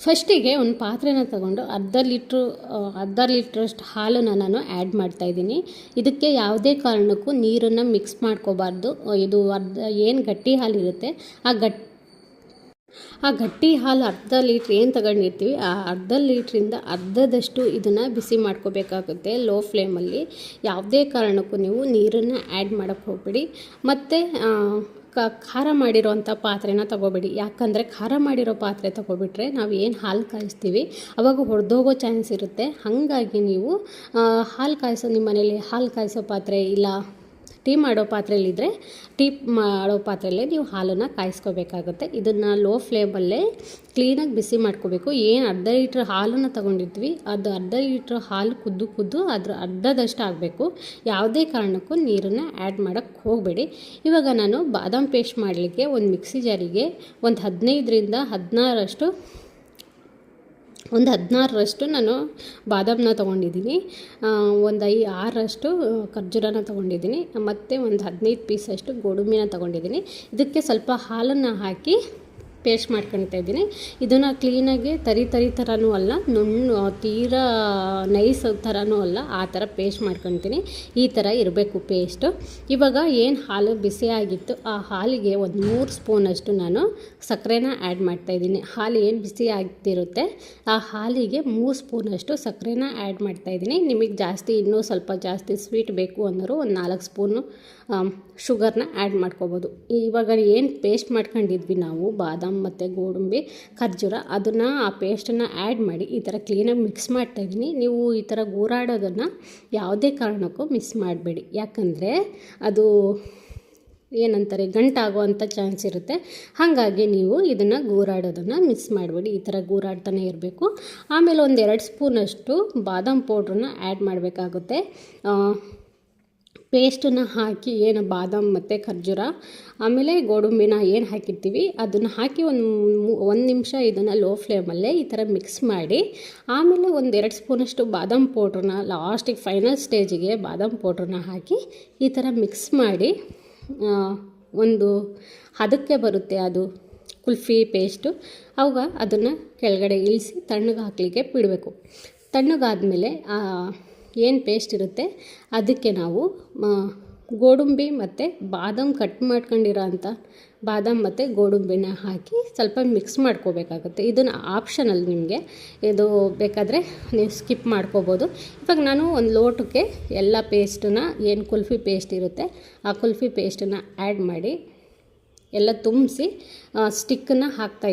ಫಸ್ಟಿಗೆ ಒಂದು ಪಾತ್ರೆನ ತಗೊಂಡು ಅರ್ಧ ಲೀಟ್ರಷ್ಟು ಹಾಲನ್ನು ನಾನು ಆ್ಯಡ್ ಮಾಡ್ತಾಯಿದ್ದೀನಿ. ಇದಕ್ಕೆ ಯಾವುದೇ ಕಾರಣಕ್ಕೂ ನೀರನ್ನು ಮಿಕ್ಸ್ ಮಾಡ್ಕೋಬಾರ್ದು. ಇದು ಏನು ಗಟ್ಟಿ ಹಾಲಿರುತ್ತೆ ಆ ಗಟ್ಟಿ ಹಾಲು ಅರ್ಧ ಲೀಟ್ರ್ ಏನು ತಗೊಂಡಿರ್ತೀವಿ ಆ ಅರ್ಧ ಲೀಟ್ರಿಂದ ಅರ್ಧದಷ್ಟು ಇದನ್ನು ಬಿಸಿ ಮಾಡ್ಕೋಬೇಕಾಗುತ್ತೆ ಲೋ ಫ್ಲೇಮಲ್ಲಿ. ಯಾವುದೇ ಕಾರಣಕ್ಕೂ ನೀವು ನೀರನ್ನು ಆ್ಯಡ್ ಮಾಡೋಕ್ಕೆ ಹೋಗಬೇಡಿ. ಮತ್ತು ಖಾರ ಮಾಡಿರೋವಂಥ ಪಾತ್ರೆನ ತೊಗೋಬೇಡಿ. ಯಾಕಂದರೆ ಖಾರ ಮಾಡಿರೋ ಪಾತ್ರೆ ತೊಗೊಬಿಟ್ರೆ ನಾವು ಏನು ಹಾಲು ಕಾಯಿಸ್ತೀವಿ ಆವಾಗ ಹೊಡೆದೋಗೋ ಚಾನ್ಸ್ ಇರುತ್ತೆ. ಹಾಗಾಗಿ ನೀವು ಹಾಲು ಕಾಯಿಸೋ ನಿಮ್ಮ ಮನೇಲಿ ಹಾಲು ಕಾಯಿಸೋ ಪಾತ್ರೆ ಇಲ್ಲ ಟೀ ಮಾಡೋ ಪಾತ್ರೆಯಲ್ಲಿದ್ದರೆ ಟೀ ಮಾಡೋ ಪಾತ್ರೆಯಲ್ಲೇ ನೀವು ಹಾಲನ್ನು ಕಾಯಿಸ್ಕೋಬೇಕಾಗುತ್ತೆ. ಇದನ್ನು ಲೋ ಫ್ಲೇಮಲ್ಲೇ ಕ್ಲೀನಾಗಿ ಬಿಸಿ ಮಾಡ್ಕೋಬೇಕು. ಏನು ಅರ್ಧ ಲೀಟ್ರ್ ಹಾಲನ್ನು ತೊಗೊಂಡಿರ್ತೀವಿ ಅದು ಅರ್ಧ ಲೀಟ್ರ್ ಹಾಲು ಕುದ್ದು ಅದ್ರ ಅರ್ಧದಷ್ಟು ಆಗಬೇಕು. ಯಾವುದೇ ಕಾರಣಕ್ಕೂ ನೀರನ್ನು ಆ್ಯಡ್ ಮಾಡೋಕ್ಕೆ ಹೋಗಬೇಡಿ. ಇವಾಗ ನಾನು ಬಾದಾಮ್ ಪೇಸ್ಟ್ ಮಾಡಲಿಕ್ಕೆ ಒಂದು ಮಿಕ್ಸಿ ಜಾರಿಗೆ ಒಂದು 16ರಷ್ಟು ನಾನು ಬಾದಾಮನ್ನ ತೊಗೊಂಡಿದ್ದೀನಿ. ಒಂದು 6 ಖರ್ಜೂರನ ತೊಗೊಂಡಿದ್ದೀನಿ. ಮತ್ತು ಒಂದು 15 ಪೀಸಷ್ಟು ಗೋಡಂಬಿನ ತೊಗೊಂಡಿದ್ದೀನಿ. ಇದಕ್ಕೆ ಸ್ವಲ್ಪ ಹಾಲನ್ನು ಹಾಕಿ ಪೇಸ್ಟ್ ಮಾಡ್ಕೊಳ್ತಾ ಇದ್ದೀನಿ. ಇದನ್ನು ಕ್ಲೀನಾಗಿ ತರಿ ಥರನೂ ಅಲ್ಲ, ತೀರಾ ನೈಸ್ ಥರನೂ ಅಲ್ಲ, ಆ ಥರ ಪೇಸ್ಟ್ ಮಾಡ್ಕೊತೀನಿ. ಈ ಥರ ಇರಬೇಕು ಪೇಸ್ಟು. ಇವಾಗ ಏನು ಹಾಲು ಬಿಸಿ ಆಗಿತ್ತು ಆ ಹಾಲಿಗೆ ಒಂದು 3 ಸ್ಪೂನಷ್ಟು ನಾನು ಸಕ್ಕರೆನ ಆ್ಯಡ್ ಮಾಡ್ತಾಯಿದ್ದೀನಿ. ಹಾಲು ಏನು ಬಿಸಿ ಆಗ್ತಿರುತ್ತೆ ಆ ಹಾಲಿಗೆ 3 ಸ್ಪೂನಷ್ಟು ಸಕ್ಕರೆನ ಆ್ಯಡ್ ಮಾಡ್ತಾಯಿದ್ದೀನಿ. ನಿಮಗೆ ಇನ್ನೂ ಸ್ವಲ್ಪ ಜಾಸ್ತಿ ಸ್ವೀಟ್ ಬೇಕು ಅನ್ನೋರು ಒಂದು 4 ಸ್ಪೂನು ಶುಗರ್ನ ಆ್ಯಡ್ ಮಾಡ್ಕೋಬೋದು. ಇವಾಗ ಏನು ಪೇಸ್ಟ್ ಮಾಡ್ಕೊಂಡಿದ್ವಿ ನಾವು ಬಾದಾಮ್ ಮತ್ತು ಗೋಡಂಬಿ ಖರ್ಜೂರ ಅದನ್ನು ಆ ಪೇಸ್ಟನ್ನು ಆ್ಯಡ್ ಮಾಡಿ ಈ ಥರ ಕ್ಲೀನಾಗಿ ಮಿಕ್ಸ್ ಮಾಡ್ತಾಯಿದ್ದೀನಿ. ನೀವು ಈ ಥರ ಗೂರಾಡೋದನ್ನು ಯಾವುದೇ ಕಾರಣಕ್ಕೂ ಮಿಸ್ ಮಾಡಬೇಡಿ. ಯಾಕಂದರೆ ಅದು ಏನಂತಾರೆ ಗಂಟಾಗುವಂಥ ಚಾನ್ಸ್ ಇರುತ್ತೆ. ಹಾಗಾಗಿ ನೀವು ಇದನ್ನು ಗೂರಾಡೋದನ್ನು ಮಿಸ್ ಮಾಡಬೇಡಿ. ಈ ಥರ ಗೂರಾಡ್ತಾನೆ ಇರಬೇಕು. ಆಮೇಲೆ ಒಂದು 2 ಸ್ಪೂನಷ್ಟು ಬಾದಾಮ್ ಪೌಡ್ರನ್ನ ಆ್ಯಡ್ ಮಾಡಬೇಕಾಗುತ್ತೆ. ಪೇಸ್ಟನ್ನು ಹಾಕಿ ಏನು ಬಾದಾಮ್ ಮತ್ತು ಖರ್ಜೂರ ಆಮೇಲೆ ಗೋಡಂಬಿನ ಏನು ಹಾಕಿರ್ತೀವಿ ಅದನ್ನು ಹಾಕಿ ಒಂದು ನಿಮಿಷ ಇದನ್ನು ಲೋ ಫ್ಲೇಮಲ್ಲೇ ಈ ಥರ ಮಿಕ್ಸ್ ಮಾಡಿ ಆಮೇಲೆ ಒಂದು 2 ಸ್ಪೂನಷ್ಟು ಬಾದಾಮ್ ಪೌಡ್ರನ್ನ ಲಾಸ್ಟಿಗೆ ಫೈನಲ್ ಸ್ಟೇಜಿಗೆ ಬಾದಾಮ್ ಪೌಡ್ರನ್ನ ಹಾಕಿ ಈ ಥರ ಮಿಕ್ಸ್ ಮಾಡಿ ಒಂದು ಹದಕ್ಕೆ ಬರುತ್ತೆ ಅದು ಕುಲ್ಫಿ ಪೇಸ್ಟು. ಅವಾಗ ಅದನ್ನು ಕೆಳಗಡೆ ಇಳಿಸಿ ತಣ್ಣಗೆ ಹಾಕಲಿಕ್ಕೆ ಬಿಡಬೇಕು. ತಣ್ಣಗಾದಮೇಲೆ ಏನು ಪೇಸ್ಟ್ ಇರುತ್ತೆ ಅದಕ್ಕೆ ನಾವು ಗೋಡಂಬಿ ಮತ್ತು ಬಾದಾಮ್ ಕಟ್ ಮಾಡ್ಕೊಂಡಿರೋ ಅಂಥ ಬಾದಾಮ್ ಮತ್ತು ಗೋಡಂಬಿನ ಹಾಕಿ ಸ್ವಲ್ಪ ಮಿಕ್ಸ್ ಮಾಡ್ಕೋಬೇಕಾಗುತ್ತೆ. ಇದನ್ನು ಆಪ್ಷನಲ್, ನಿಮಗೆ ಇದು ಬೇಕಾದರೆ ನೀವು ಸ್ಕಿಪ್ ಮಾಡ್ಕೋಬೋದು. ಇವಾಗ ನಾನು ಒಂದು ಲೋಟಕ್ಕೆ ಎಲ್ಲ ಪೇಸ್ಟನ್ನು ಏನು ಕುಲ್ಫಿ ಪೇಸ್ಟ್ ಇರುತ್ತೆ ಆ ಕುಲ್ಫಿ ಪೇಸ್ಟನ್ನು ಆ್ಯಡ್ ಮಾಡಿ ಎಲ್ಲ ತುಂಬಿಸಿ ಸ್ಟಿಕ್ಕನ್ನು ಹಾಕ್ತಾಯಿದ್ದೀನಿ.